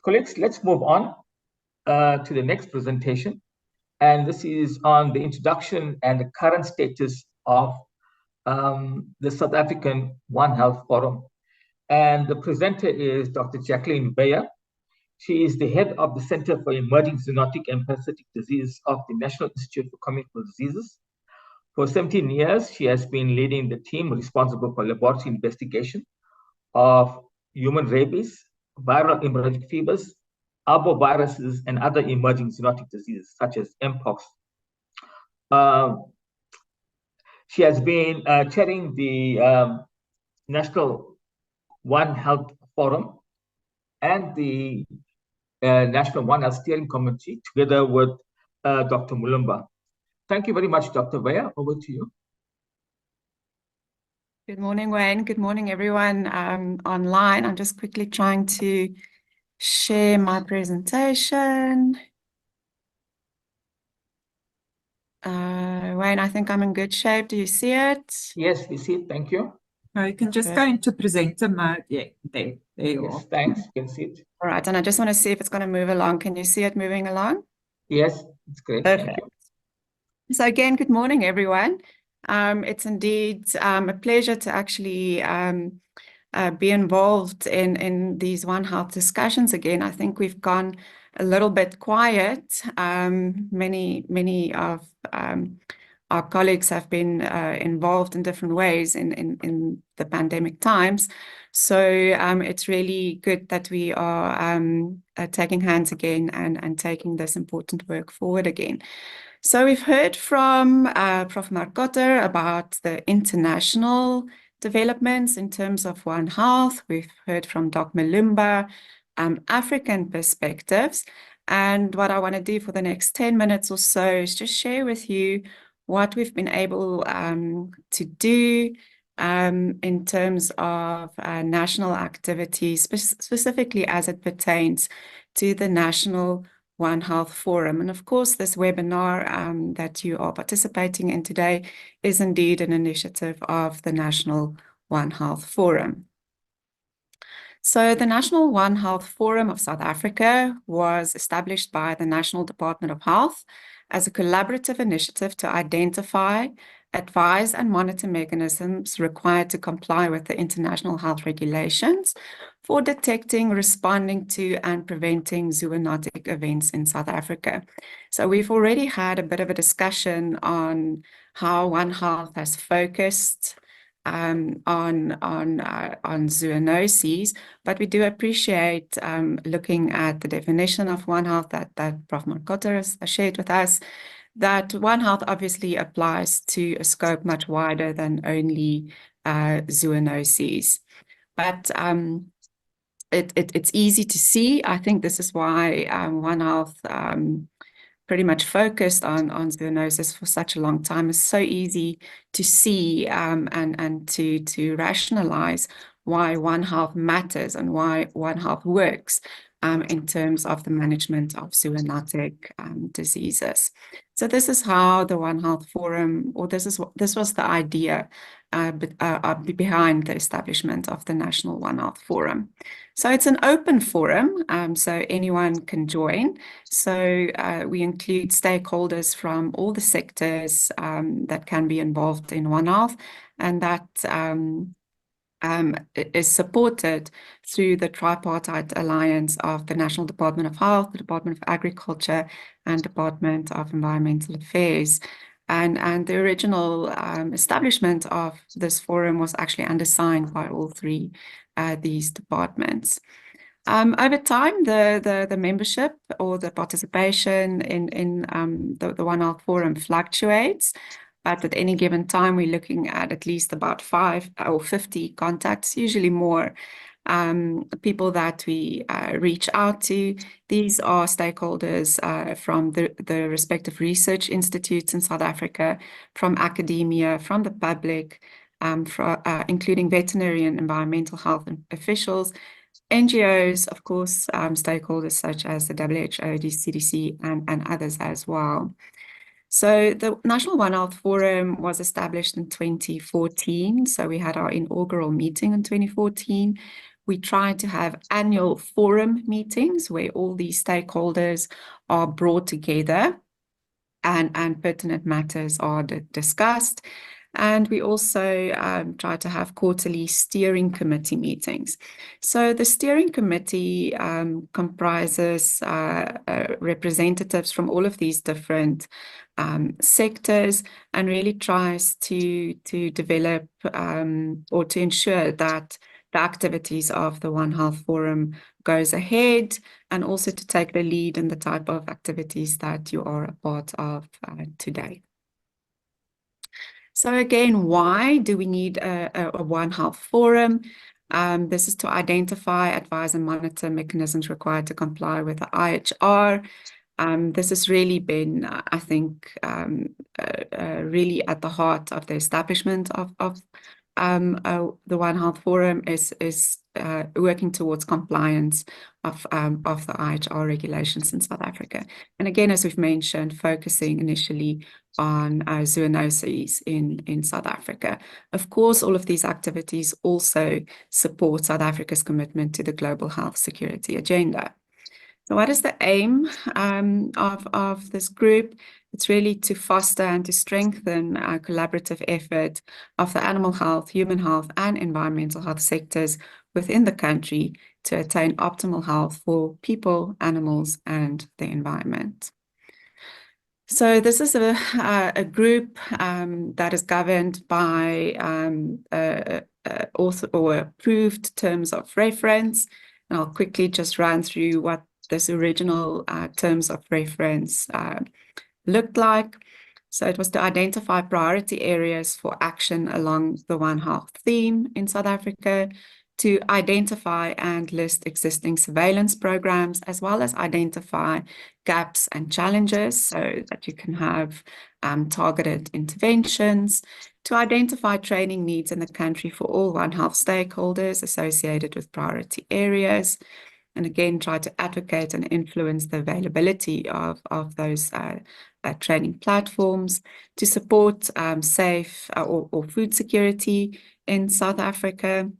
Colleagues, let's move on to the next presentation. And this is on the introduction and the current status of the South African One Health Forum. And the presenter is Dr. Jacqueline Weyer. She is the head of the Center for Emerging Zoonotic and Parasitic Disease of the National Institute for Communicable Diseases. For 17 years, she has been leading the team responsible for laboratory investigation of human rabies, viral hemorrhagic fevers, arboviruses, and other emerging zoonotic diseases such as mpox. She has been chairing the National One Health Forum and the National One Health Steering Committee together with Dr. Mulumba. Thank you very much, Dr. Weyer. Over to you. Good morning, Wayne. Good morning, everyone online. I'm just quickly trying to share my presentation. Wayne, I think I'm in good shape. Do you see it? Yes, we see it. Thank you. No, you can just go into presenter mode. Yeah, there you Yes, are. thanks. You can see it. All right, and I just want to see if it's going to move along. Can you see it moving along? Yes, it's great. Perfect. Thank you. So again, good morning, everyone. It's indeed a pleasure to actually be involved in these One Health discussions again. I think we've gone a little bit quiet. Many of our colleagues have been involved in different ways in the pandemic times. So it's really good that we are taking hands again and taking this important work forward again. So we've heard from Prof. Marcotter about the international developments in terms of One Health. We've heard from Dr. Mulumba, African perspectives. And what I want to do for the next 10 minutes or so is just share with you what we've been able to do in terms of national activities, specifically as it pertains to the National One Health Forum. And of course, this webinar that you are participating in today is indeed an initiative of the National One Health Forum. So the National One Health Forum of South Africa was established by the National Department of Health as a collaborative initiative to identify, advise, and monitor mechanisms required to comply with the international health regulations for detecting, responding to, and preventing zoonotic events in South Africa. So we've already had a bit of a discussion on how One Health has focused on zoonoses, but we do appreciate looking at the definition of One Health that Prof. Marcotter has shared with us, that One Health obviously applies to a scope much wider than only zoonoses. But it's easy to see. I think this is why One Health pretty much focused on zoonosis for such a long time. It's so easy to see and to rationalize why One Health matters and why One Health works in terms of the management of zoonotic diseases. So this is how the One Health Forum, or this was the idea behind the establishment of the National One Health Forum. So it's an open forum, so anyone can join. So we include stakeholders from all the sectors that can be involved in One Health, and that is supported through the tripartite alliance of the National Department of Health, the Department of Agriculture, and Department of Environmental Affairs. And the original establishment of this forum was actually undersigned by all three these departments. Over time, the membership or the participation in the One Health Forum fluctuates. But at any given time, we're looking at least about 5 or 50 contacts, usually more, people that we reach out to. These are stakeholders from the respective research institutes in South Africa, from academia, from the public, including veterinary and environmental health officials, NGOs, of course, stakeholders such as the WHO, the CDC, and others as well. So the National One Health Forum was established in 2014. So we had our inaugural meeting in 2014. we try to have annual forum meetings where all these stakeholders are brought together and pertinent matters are discussed. And we also try to have quarterly steering committee meetings. So the steering committee comprises representatives from all of these different sectors, and really tries to develop or to ensure that the activities of the One Health Forum goes ahead, and also to take the lead in the type of activities that you are a part of today. So again, why do we need a One Health Forum? This is to identify, advise, and monitor mechanisms required to comply with the IHR. This has really been, I think, really at the heart of the establishment of the One Health Forum is working towards compliance of the IHR regulations in South Africa. And again, as we've mentioned, focusing initially on zoonoses in South Africa. Of course, all of these activities also support South Africa's commitment to the global health security agenda. So what is the aim of this group? It's really to foster and to strengthen a collaborative effort of the animal health, human health, and environmental health sectors within the country to attain optimal health for people, animals, and the environment. So this is a group that is governed by or approved terms of reference. And I'll quickly just run through what this original terms of reference looked like. So it was to identify priority areas for action along the One Health theme in South Africa, to identify and list existing surveillance programs, as well as identify gaps and challenges so that you can have targeted interventions, to identify training needs in the country for all One Health stakeholders associated with priority areas, and again, try to advocate and influence the availability of those training platforms, to support safe or food security in South Africa,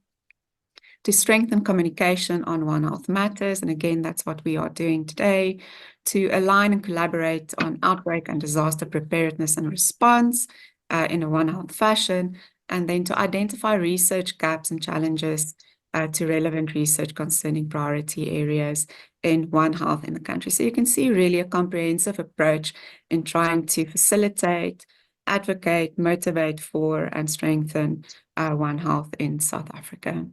to strengthen communication on One Health matters, and again, that's what we are doing today, to align and collaborate on outbreak and disaster preparedness and response in a One Health fashion, and then to identify research gaps and challenges to relevant research concerning priority areas in One Health in the country. So you can see really a comprehensive approach in trying to facilitate, advocate, motivate for, and strengthen One Health in South Africa.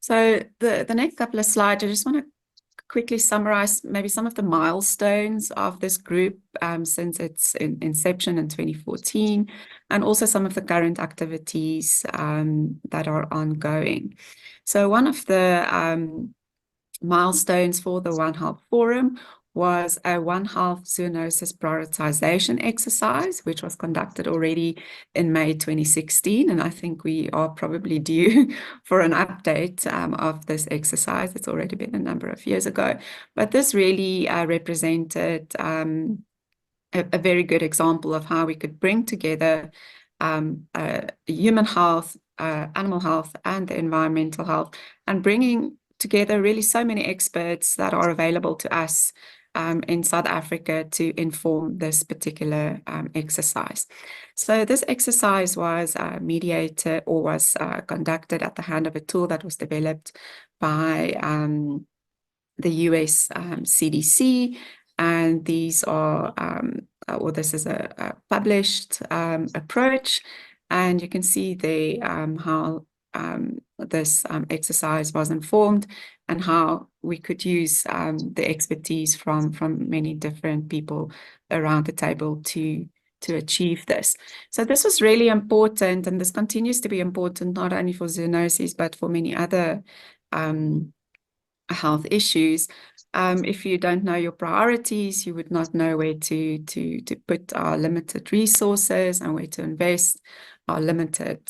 So the next couple of slides, I just want to quickly summarize maybe some of the milestones of this group since its inception in 2014, and also some of the current activities that are ongoing. So one of the milestones for the One Health Forum was a One Health zoonosis prioritization exercise, which was conducted already in May 2016. And I think we are probably due for an update of this exercise. It's already been a number of years ago. But this really represented a very good example of how we could bring together human health, animal health, and the environmental health, and bringing together really so many experts that are available to us in South Africa to inform this particular exercise. So this exercise was mediated or was conducted at the hand of a tool that was developed by the US CDC, and these are, or this is a published approach, and you can see there how this exercise was informed and how we could use the expertise from many different people around the table to achieve this. So this was really important, and this continues to be important not only for zoonoses but for many other health issues. If you don't know your priorities, you would not know where to put our limited resources and where to invest our limited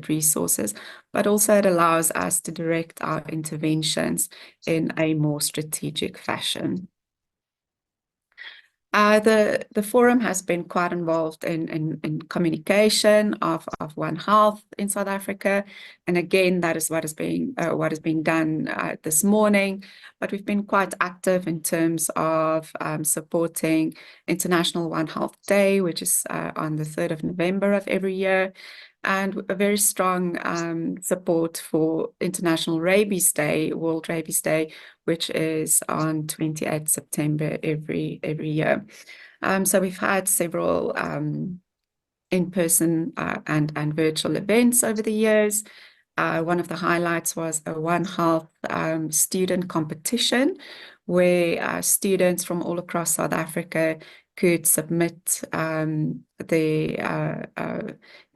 resources. But also it allows us to direct our interventions in a more strategic fashion. The forum has been quite involved in communication of One Health in South Africa, and again, that is what is being done this morning. But we've been quite active in terms of supporting International One Health Day, which is on the 3rd of November of every year, and a very strong support for International Rabies Day, World Rabies Day, which is on 28th September every year. So we've had several in-person and virtual events over the years. One of the highlights was a One Health student competition, where students from all across South Africa could submit their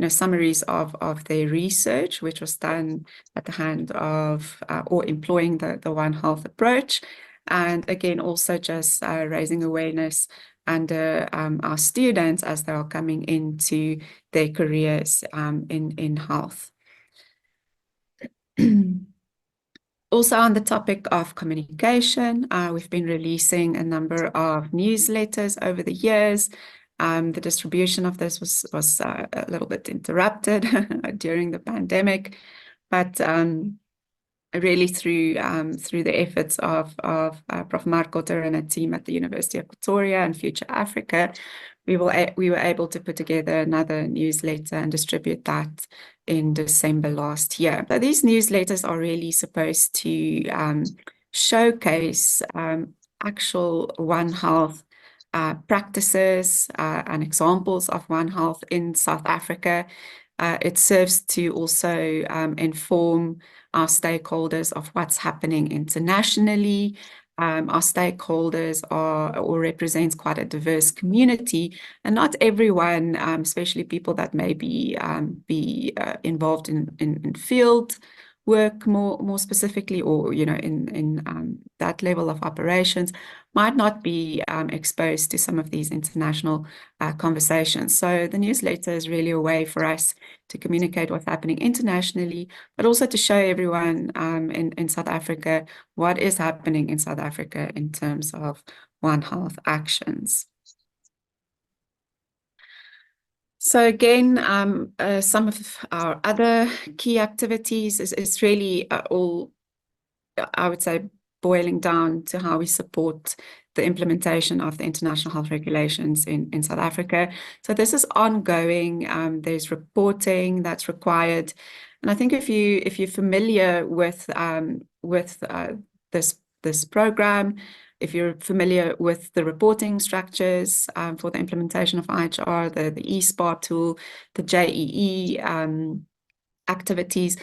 summaries of their research, which was done at the hand of or employing the One Health approach, and again also just raising awareness under our students as they are coming into their careers in health. Also on the topic of communication, we've been releasing a number of newsletters over the years. The distribution of this was a little bit interrupted during the pandemic, but really through the efforts of Prof. Mark Kotter and a team at the University of Pretoria and Future Africa, we were able to put together another newsletter and distribute that in December last year. So these newsletters are really supposed to showcase actual One Health practices and examples of One Health in South Africa. It serves to also inform our stakeholders of what's happening internationally. Our stakeholders represents quite a diverse community, and not everyone, especially people that may be involved in field work more specifically, or in that level of operations, might not be exposed to some of these international conversations. So the newsletter is really a way for us to communicate what's happening internationally, but also to show everyone in South Africa what is happening in South Africa in terms of One Health actions. So again, some of our other key activities is really all, I would say, boiling down to how we support the implementation of the international health regulations in South Africa. So this is ongoing. There's reporting that's required, and I think if you're familiar with this program, if you're familiar with the reporting structures for the implementation of IHR, the eSPAR tool, the JEE activities,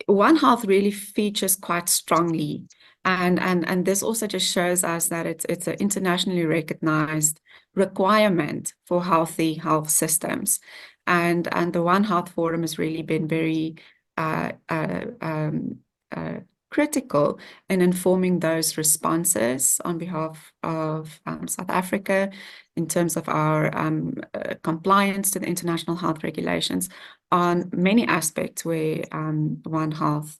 One Health really features quite strongly. And this also just shows us that it's an internationally recognized requirement for healthy health systems. And the One Health Forum has really been very critical in informing those responses on behalf of South Africa in terms of our compliance to the international health regulations on many aspects where One Health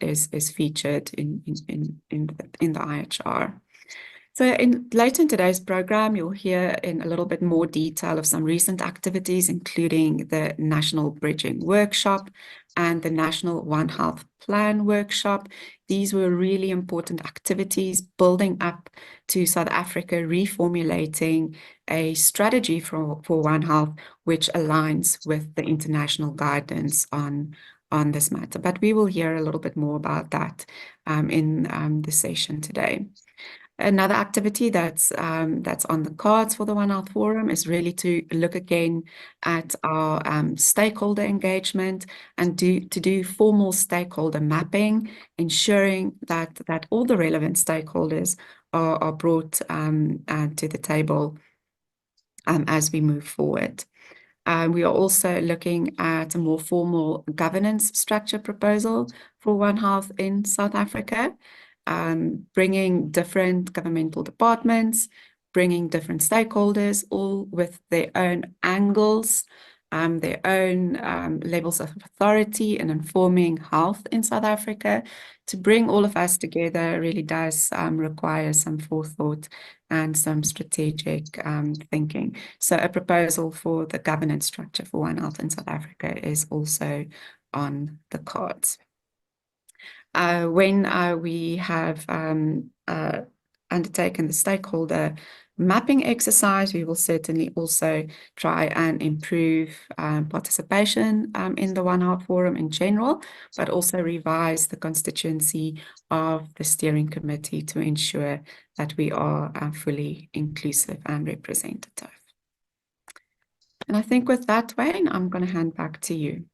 is featured in the IHR. So later in today's program, you'll hear in a little bit more detail of some recent activities, including the National Bridging Workshop and the National One Health Plan Workshop. These were really important activities building up to South Africa reformulating a strategy for One Health, which aligns with the international guidance on this matter. But we will hear a little bit more about that in the session today. Another activity that's on the cards for the One Health Forum is really to look again at our stakeholder engagement and to do formal stakeholder mapping, ensuring that all the relevant stakeholders are brought to the table as we move forward. We are also looking at a more formal governance structure proposal for One Health in South Africa, bringing different governmental departments, bringing different stakeholders, all with their own angles their own levels of authority in informing health in South Africa. To bring all of us together really does require some forethought and some strategic thinking. So a proposal for the governance structure for One Health in South Africa is also on the cards. When we have undertaken the stakeholder mapping exercise, we will certainly also try and improve participation in the One Health Forum in general, but also revise the constituency of the steering committee to ensure that we are fully inclusive and representative. And I think with that, Wayne, I'm going to hand back to you.